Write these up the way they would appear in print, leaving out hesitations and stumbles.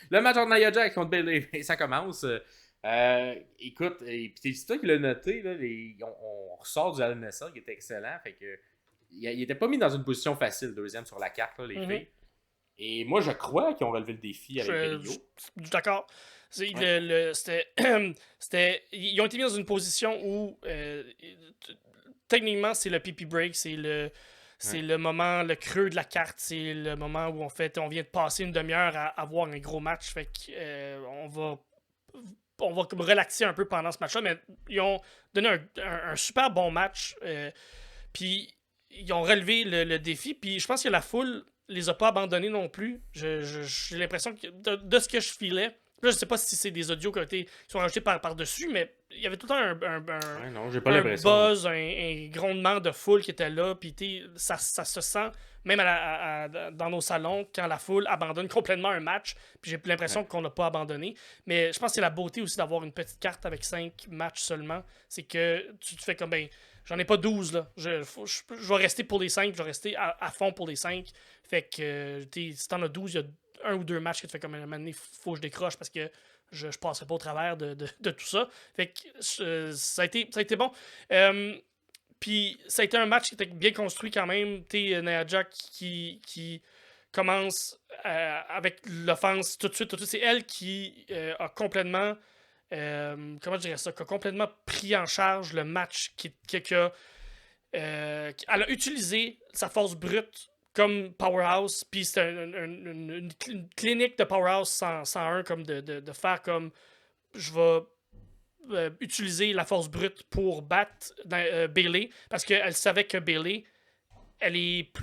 Le match entre Nia Jax contre Bayley, ça commence. Écoute, et puis c'est toi qui l'as noté, là, on ressort du LNSA qui était excellent. Fait que il était pas mis dans une position facile, deuxième sur la carte, là, les Mhm. filles. Et moi, je crois qu'ils ont relevé le défi avec Je brio. suis d'accord. Ouais. C'était, ils ont été mis dans une position où, techniquement, c'est le pipi break, c'est Ouais. le moment, le creux de la carte, c'est le moment où on vient de passer une demi-heure à avoir un gros match. Fait que, on va comme relaxer un peu pendant ce match-là, mais ils ont donné un super bon match. Puis ils ont relevé le défi. Puis je pense que la foule les a pas abandonnés non plus. J'ai l'impression que de ce que je filais. Là, je sais pas si c'est des audios qui sont rajoutés par-dessus, mais il y avait tout le temps Ouais, non, j'ai pas un l'impression, moi. buzz, un grondement de foule qui était là. Puis ça se sent, même dans nos salons, quand la foule abandonne complètement un match. Puis j'ai Ouais. l'impression qu'on n'a pas abandonné. Mais je pense que c'est la beauté aussi d'avoir une petite carte avec 5 matchs seulement. C'est que tu te fais comme, ben, j'en ai pas 12 là. Je vais rester pour les 5, je vais rester à fond pour les 5. Fait que si t'en as 12, il y a un ou deux matchs que tu fais comme un moment donné, faut que je décroche parce que je passerai pas au travers de tout ça. Fait que ça a été bon. Euh, Puis ça a été un match qui était bien construit quand même. Nia Jax qui commence avec l'offense tout de suite. Tout de suite. C'est elle qui a complètement comment je dirais ça, qui a complètement pris en charge le match, elle a utilisé sa force brute comme powerhouse, puis c'était une clinique de powerhouse 101, comme de faire comme je vais utiliser la force brute pour battre Bailey, parce qu'elle savait que Bailey, elle est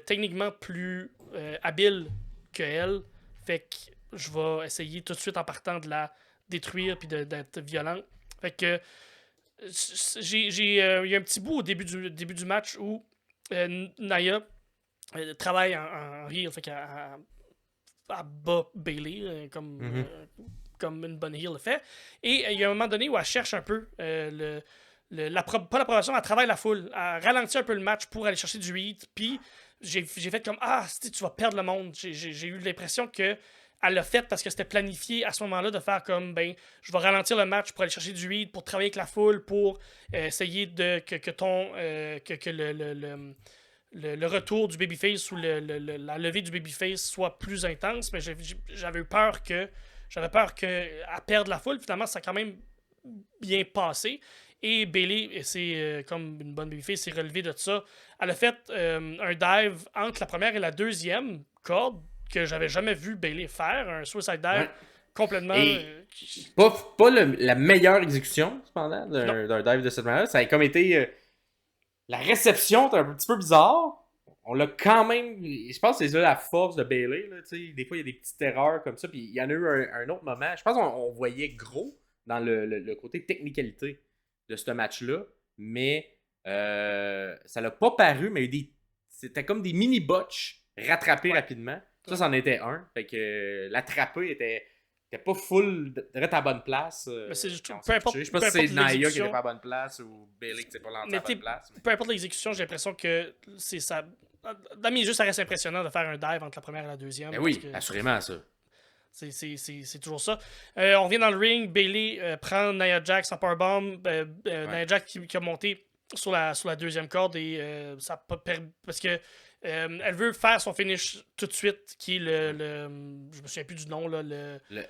techniquement plus habile que elle, fait que je vais essayer tout de suite en partant de la détruire puis d'être violent. Fait que il y a un petit bout au début du match où Naya travaille en heel, fait qu'elle bat Bailey Mhm. comme une bonne heel le fait. Et il y a un moment donné où elle cherche un peu pas l'approbation, elle travaille la foule, elle ralentit un peu le match pour aller chercher du heat. Puis j'ai fait comme tu vas perdre le monde. J'ai eu l'impression que elle l'a fait parce que c'était planifié à ce moment-là de faire comme ben je vais ralentir le match pour aller chercher du heat, pour travailler avec la foule, pour essayer que le retour du babyface ou la levée du babyface soit plus intense. Mais j'avais peur que à perdre la foule. Finalement, ça a quand même bien passé. Et Bailey, c'est comme une bonne babyface, s'est relevée de ça. Elle a fait un dive entre la première et la deuxième corde que j'avais jamais vu Bailey faire, un suicide dive Ouais. complètement. Et pas la meilleure exécution, cependant, Non. d'un dive de cette manière. Ça a comme été. La réception était un petit peu bizarre. On l'a quand même. Je pense que c'est ça la force de Bailey. Là, des fois, il y a des petites erreurs comme ça. Puis il y en a eu un autre moment. Je pense qu'on voyait gros dans le côté technicalité de ce match-là. Mais ça l'a pas paru. Mais c'était comme des mini-botches rattrapés Ouais. rapidement. Ça, Ouais. c'en était un. Fait que l'attrapé était pas full de à la bonne place Mais c'est quand on peu s'est pitché. importe, Je sais pas peu si c'est importe Naya qui était l'exécution. pas à la bonne place ou Bailey qui s'est pas lancé à Mais la bonne place. Mais... peu importe l'exécution, j'ai l'impression que c'est ça. Dans mes yeux, ça reste impressionnant de faire un dive entre la première et la deuxième Ben parce oui, que assurément ça. c'est toujours ça. On revient dans le ring. Bailey prend Nia Jax en powerbomb. Ouais. Nia Jax qui a monté sur la deuxième corde et parce que elle veut faire son finish tout de suite, qui est Ouais. je me souviens plus du nom là, le Le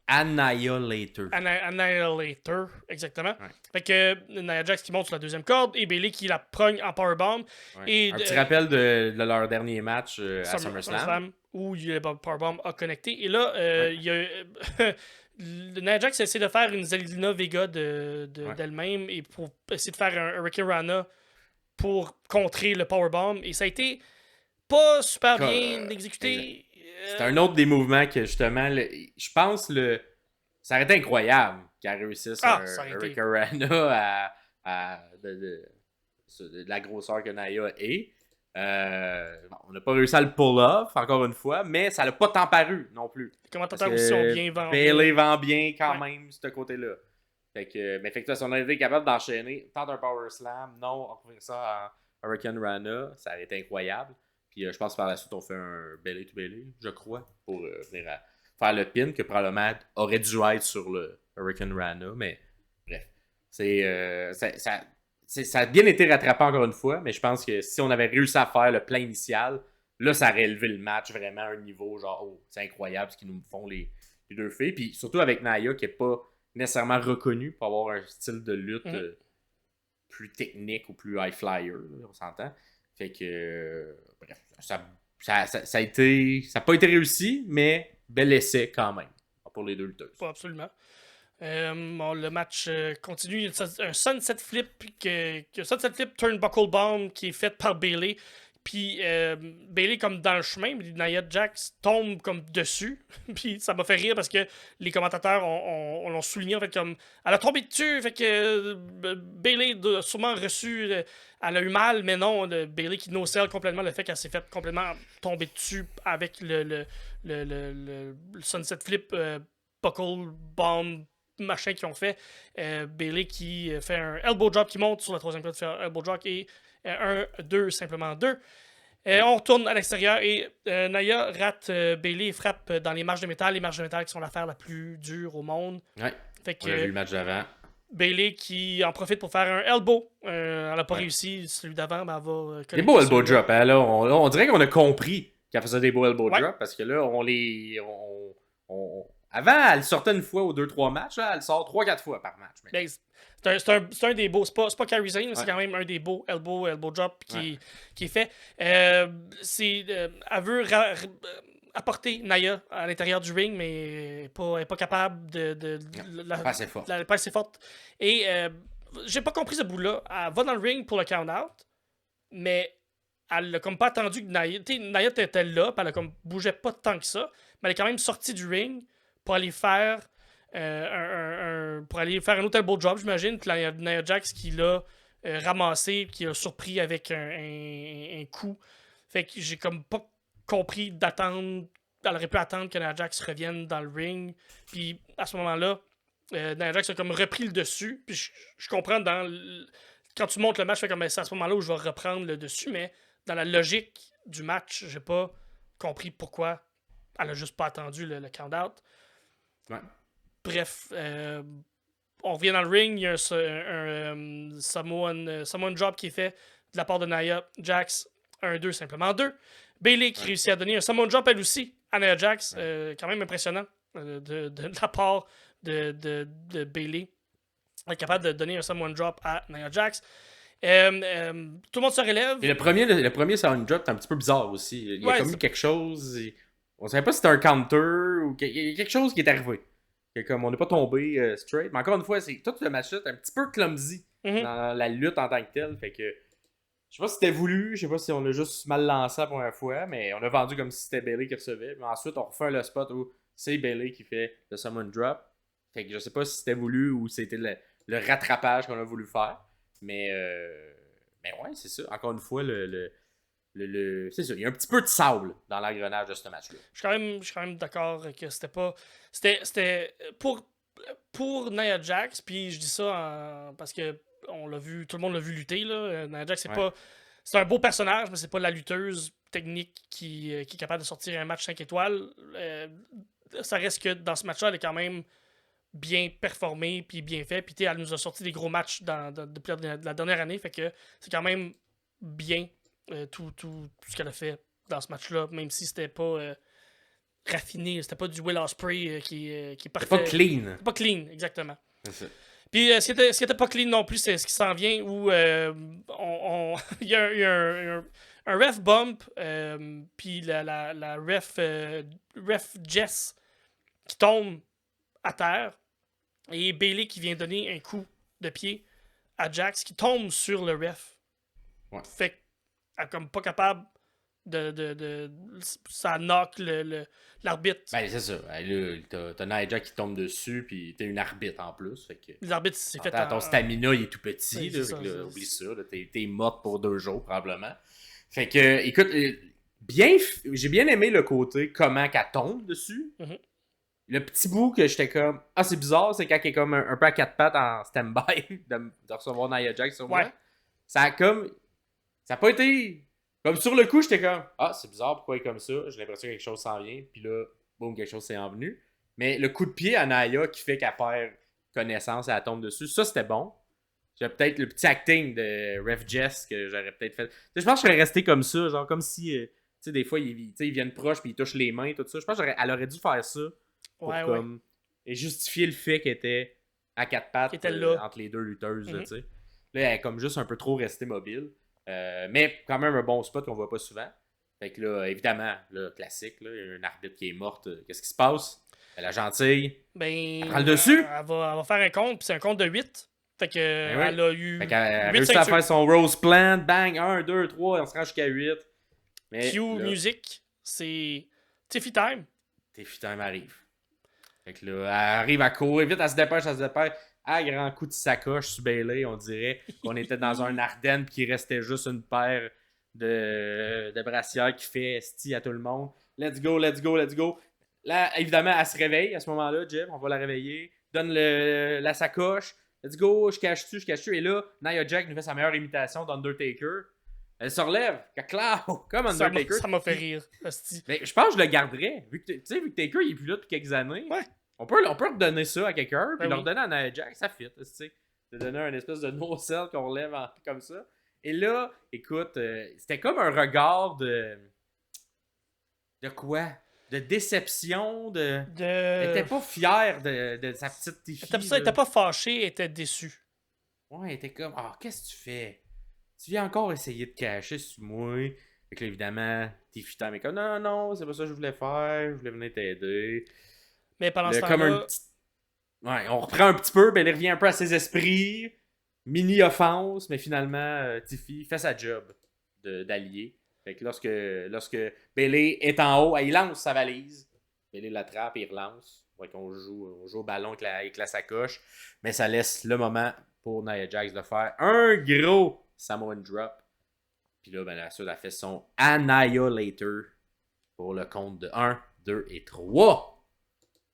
Annihilator. Annihilator, exactement. Ouais. Fait que Nia Jax qui monte sur la deuxième corde et Bailey qui la progne en powerbomb Ouais. et Un petit rappel de leur dernier match à SummerSlam. SummerSlam où le powerbomb a connecté. Et là, Ouais. il y a le Nia Jax essaie de faire une Zelina Vega Ouais. d'elle-même et pour essayer de faire un Hurricane Rana pour contrer le powerbomb. Et ça a été pas super bien Exact. exécuté. C'est un autre des mouvements que justement, je pense ça aurait été incroyable qu'elle réussisse Ça aurait un été. Rick Arana de la grosseur que Naya est. Bon, on n'a pas réussi à le pull-off, encore une fois, mais ça l'a pas tant paru non plus. Les Parce commentateurs aussi ont que bien. Bailey vend bien quand Ouais. même, ce côté-là. Fait que, mais effectivement, si on avait été capable d'enchaîner tant d'un Power Slam, non, on fait ça à Hurricane Rana, ça aurait été incroyable. Puis je pense que par la suite, on fait un Bailey to Bailey, je crois, pour venir faire le pin que probablement aurait dû être sur le Hurricane Rana. Mais bref, ça a bien été rattrapé encore une fois, mais je pense que si on avait réussi à faire le plan initial, là, ça aurait élevé le match vraiment à un niveau genre, oh, c'est incroyable ce qu'ils nous font les deux filles. Puis surtout avec Naya qui n'est pas nécessairement reconnue pour avoir un style de lutte plus technique ou plus high flyer, là, on s'entend. Fait que, bref, ça a pas été réussi, mais bel essai quand même pour les deux lutteuses. Pas absolument. Bon, le match continue. Un sunset flip, sunset flip turnbuckle bomb qui est fait par Bayley. Puis Bayley comme dans le chemin, Nia Jax tombe comme dessus. Puis ça m'a fait rire parce que les commentateurs on l'ont souligné en fait comme elle a tombé dessus, fait que Bayley a sûrement reçu, elle a eu mal, mais non, Bayley qui no-sell complètement le fait qu'elle s'est fait complètement tomber dessus avec le sunset flip buckle bomb machin qu'ils ont fait. Bayley qui fait un elbow drop qui monte sur la troisième corde, fait un elbow drop et 1, 2, simplement 2. On retourne à l'extérieur et Naya rate Bayley et frappe dans les marches de métal. Les marches de métal qui sont l'affaire la plus dure au monde. Ouais. Fait que, on a vu le match d'avant. Bayley qui en profite pour faire un elbow. Elle n'a pas réussi. Celui d'avant, ben, elle va. Des beaux elbow drops. Hein, là, on dirait qu'on a compris qu'elle faisait des beaux elbow drops parce que là, avant, elle sortait une fois ou 2-3 matchs. Là, elle sort 3-4 fois par match. Ben, c'est un des beaux. C'est pas Kairi Sane, mais c'est quand même un des beaux elbow drop qui est fait. Elle veut apporter Naya à l'intérieur du ring, mais elle n'est pas capable pas assez forte. Elle n'est pas assez forte. Et j'ai pas compris ce bout-là. Elle va dans le ring pour le count-out, mais elle n'a comme pas attendu que Naya. Naya était là, puis elle a comme bougeait pas tant que ça, mais elle est quand même sortie du ring pour aller faire. Pour aller faire un autre elbow drop, j'imagine. Puis Nia Jax qui l'a ramassé, qui l'a surpris avec un coup. Fait que j'ai comme pas compris d'attendre. Elle aurait pu attendre que Nia Jax revienne dans le ring. Puis à ce moment-là, Nia Jax a comme repris le dessus. Puis je comprends quand tu montes le match, c'est à ce moment-là où je vais reprendre le dessus. Mais dans la logique du match, j'ai pas compris pourquoi elle a juste pas attendu le count-out. Ouais. Bref, on revient dans le ring. Il y a un Samoan drop qui est fait de la part de Nia Jax. 1-2, simplement 2. Bayley qui réussit à donner un Samoan drop elle aussi à Nia Jax. Quand même impressionnant de la part de Bayley. Elle est capable de donner un Samoan drop à Nia Jax. Tout le monde se relève. Et le premier Samoan drop, c'est un petit peu bizarre aussi. Il y a comme eu quelque chose. On savait pas si c'était un counter ou il y a quelque chose qui est arrivé. Comme on n'est pas tombé straight. Mais encore une fois, c'est tout le match-là est un petit peu clumsy dans la lutte en tant que telle. Fait que je sais pas si c'était voulu, je sais pas si on a juste mal lancé la première fois, mais on a vendu comme si c'était Bayley qui recevait. Mais ensuite, on refait le spot où c'est Bayley qui fait le summon drop. Fait que je sais pas si c'était voulu ou c'était le rattrapage qu'on a voulu faire. Mais ouais, c'est ça. Encore une fois, c'est ça. Il y a un petit peu de sable dans l'engrenage de ce match-là. Je suis quand même d'accord que c'était pas. C'était pour Nia Jax, puis je dis ça parce que on l'a vu, tout le monde l'a vu lutter. Là. Nia Jax, c'est un beau personnage, mais c'est pas la lutteuse technique qui est capable de sortir un match 5 étoiles. Ça reste que dans ce match-là, elle est quand même bien performée puis bien fait. Puis elle nous a sorti des gros matchs depuis la dernière année. Fait que c'est quand même bien. Tout ce qu'elle a fait dans ce match-là, même si c'était pas raffiné, c'était pas du Will Ospreay qui est parfait. C'était pas clean. C'était pas clean, exactement. C'est ça. Puis ce qui était pas clean non plus, c'est ce qui s'en vient où il y a un ref bump, puis la ref Jess qui tombe à terre et Bayley qui vient donner un coup de pied à Jax qui tombe sur le ref. Ouais. Fait que elle est comme pas capable ça knock l'arbitre. Ben, c'est ça. T'as Nia qui tombe dessus, puis t'as une arbitre en plus. Fait que L'arbitre s'est fait. Ton stamina, il est tout petit. Oui, là, oublie ça. T'es morte pour 2 jours, probablement. Fait que, écoute, j'ai bien aimé le côté comment qu'elle tombe dessus. Mm-hmm. Le petit bout que j'étais comme, c'est bizarre, c'est quand elle est comme un peu à 4 pattes en stand-by de recevoir Nia Jax sur moi. Ça a comme. Ça n'a pas été. Comme sur le coup, j'étais comme, c'est bizarre, pourquoi il est comme ça? J'ai l'impression que quelque chose s'en vient. Puis là, boum, quelque chose s'est envenu. Mais le coup de pied à Naya qui fait qu'elle perd connaissance, elle tombe dessus, ça c'était bon. J'ai peut-être le petit acting de Ref Jess que j'aurais peut-être fait. Je pense que je serais resté comme ça, genre comme si, tu sais, des fois, ils viennent proches puis ils touchent les mains, tout ça. Je pense qu'elle aurait dû faire ça pour Ouais. comme. Et justifier le fait qu'elle était à quatre pattes Qui était là. entre les deux lutteuses, Mhm. tu sais. Là, elle est comme juste un peu trop restée mobile. Mais quand même un bon spot qu'on voit pas souvent. Fait que là, évidemment, là, classique, là, il y a un arbitre qui est morte. Qu'est-ce qui se passe? La gentille, Ben, elle prend le dessus. elle va faire un compte, puis c'est un compte de 8. Fait que Ben oui. elle a eu Fait qu'elle a 8 réussi à ceintures. faire son Rose Plant. Bang, 1, 2, 3, on se rend jusqu'à 8. Mais Q là, Music, c'est Tiffy Time. Tiffy Time arrive. Fait que là, elle arrive à courir vite, elle se dépêche. À grand coup de sacoche sur Bailey, on dirait qu'on était dans un Ardennes puis qu'il restait juste une paire de brassières qui fait esti à tout le monde. Let's go, let's go, let's go. Là, évidemment, elle se réveille à ce moment-là, Jeff, on va la réveiller. Donne la sacoche. Let's go, je cache-tu. Et là, Nia Jax nous fait sa meilleure imitation d'Undertaker. Elle se relève, caclao, comme Undertaker. Ça m'a fait rire, hostie. Mais je pense que je le garderais. Vu que Taker il est plus là depuis quelques années. Ouais. On peut redonner ça à quelqu'un, puis Ben leur oui. donner à Nia Jax, ça fit. Tu sais. De donner un espèce de no-sell qu'on relève comme ça. Et là, écoute, c'était comme un regard de. De quoi? De déception, Elle était pas fière de sa petite Tiffy. Elle était pas fâchée, elle était déçue. Ouais, elle était comme, ah, qu'est-ce que tu fais? Tu viens encore essayer de cacher sur moi. Fait que là, évidemment, Tiffy Time est comme, non, non, c'est pas ça que je voulais faire, je voulais venir t'aider. Mais pendant ce Comme temps-là, ouais, on reprend un petit peu, ben, il revient un peu à ses esprits. Mini offense, mais finalement, Tiffy fait sa job d'allié. Fait que lorsque Bailey est en haut, il lance sa valise. Bailey l'attrape et il relance. Ouais, on joue au ballon avec la sacoche. Mais ça laisse le moment pour Nia Jax de faire un gros Samoan drop. Puis là, ben, la suite a fait son Annihilator pour le compte de 1, 2 et 3.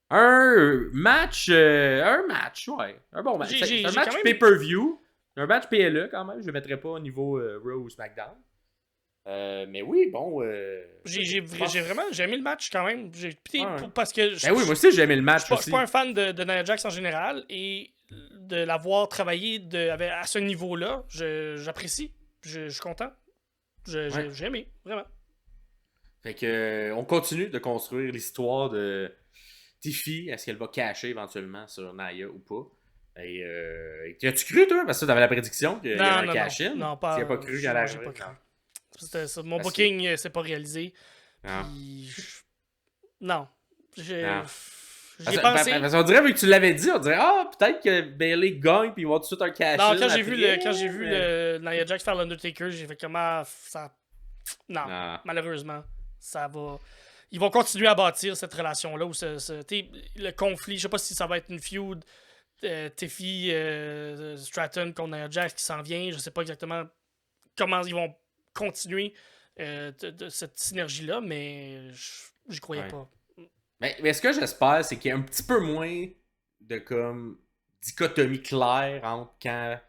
Un match, ouais. Un bon match. C'est un match pay-per-view. Un match PLE quand même. Je le mettrais pas au niveau Raw ou SmackDown. Mais oui, bon. j'ai aimé le match quand même. Parce que ben oui, moi aussi j'ai aimé le match. Je suis pas un fan de Nia Jax en général et de l'avoir travaillé à ce niveau-là, j'apprécie. Je suis content. J'ai aimé, vraiment. Fait que on continue de construire l'histoire de Tiffy. Est-ce qu'elle va cacher éventuellement sur Nia ou pas? Et as-tu cru, toi? Parce que t'avais la prédiction qu'il y avait un cash-in. Non, pas. Tu n'as pas cru qu'elle allait J'ai pas cru. Mon booking, c'est pas réalisé. Non. Non. J'y ai parce pensé. qu'on dirait, vu que tu l'avais dit, on dirait, peut-être que Bailey gagne puis il va tout de suite un cash-in. Non, quand j'ai vu Nia Jax faire l'Undertaker, j'ai fait comment ça. Non, malheureusement, ça va. Ils vont continuer à bâtir cette relation-là où le conflit, je sais pas si ça va être une feud Tiffy Stratton contre Nia Jax qui s'en vient, je sais pas exactement comment ils vont continuer de cette synergie-là, mais j'y croyais pas. Mais ce que j'espère, c'est qu'il y a un petit peu moins de comme dichotomie claire entre quand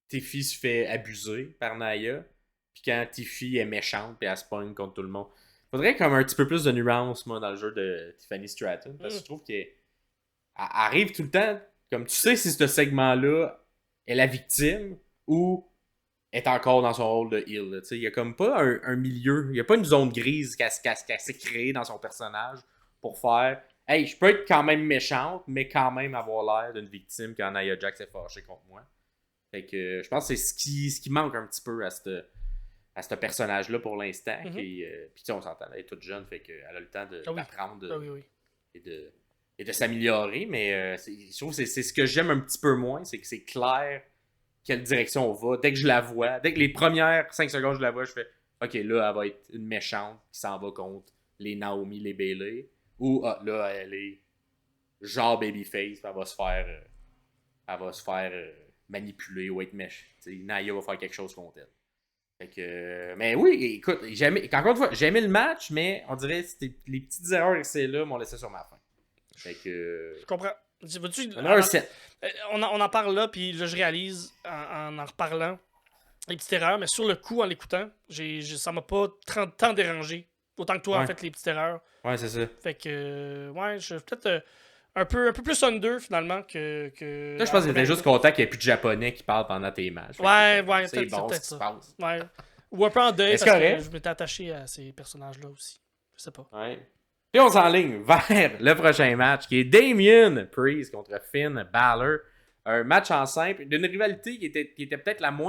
Tiffy se fait abuser par Nia puis quand Tiffy est méchante et elle se pogne contre tout le monde. Faudrait comme un petit peu plus de nuance, moi, dans le jeu de Tiffany Stratton, parce que je trouve qu'elle arrive tout le temps, comme tu sais si ce segment-là est la victime ou est encore dans son rôle de heel. Il y a comme pas un milieu, il n'y a pas une zone grise qu'elle s'est créée dans son personnage pour faire hey, je peux être quand même méchante, mais quand même avoir l'air d'une victime quand Nia Jax est fâchée contre moi. Fait que je pense que c'est ce qui manque un petit peu à ce personnage-là pour l'instant. Puis on s'entend, elle est toute jeune, fait qu'elle a le temps d'apprendre et de s'améliorer. Mais je trouve que c'est ce que j'aime un petit peu moins, c'est que c'est clair quelle direction on va. Dès que je la vois, dès que les premières 5 secondes je la vois, je fais OK, là, elle va être une méchante qui s'en va contre les Naomi, les Bailey. Ou là, elle est genre babyface, elle va se faire manipuler ou être méchante. Nia va faire quelque chose contre elle. Fait que, mais oui, écoute, encore une fois, j'ai aimé le match, mais on dirait que les petites erreurs ici là m'ont laissé sur ma faim. Fait que. Je comprends. On en parle là, puis là, je réalise en reparlant les petites erreurs, mais sur le coup, en l'écoutant, ça m'a pas tant dérangé Autant que toi, en Ouais. fait, les petites erreurs. Ouais, c'est ça. Fait que, ouais, je peut-être un peu plus under, finalement, que Là, je pense que t'étais juste content qu'il n'y ait plus de japonais qui parlent pendant tes matchs. Ouais, C'est bon, peut-être ce qui se ça. passe. Ouais. Ou un peu en deuil, Est-ce parce que correct? je m'étais attaché à ces personnages-là aussi. Je sais pas. Ouais. Puis on s'enligne vers le prochain match qui est Damien Priest contre Finn Balor. Un match en simple, d'une rivalité qui était peut-être la moins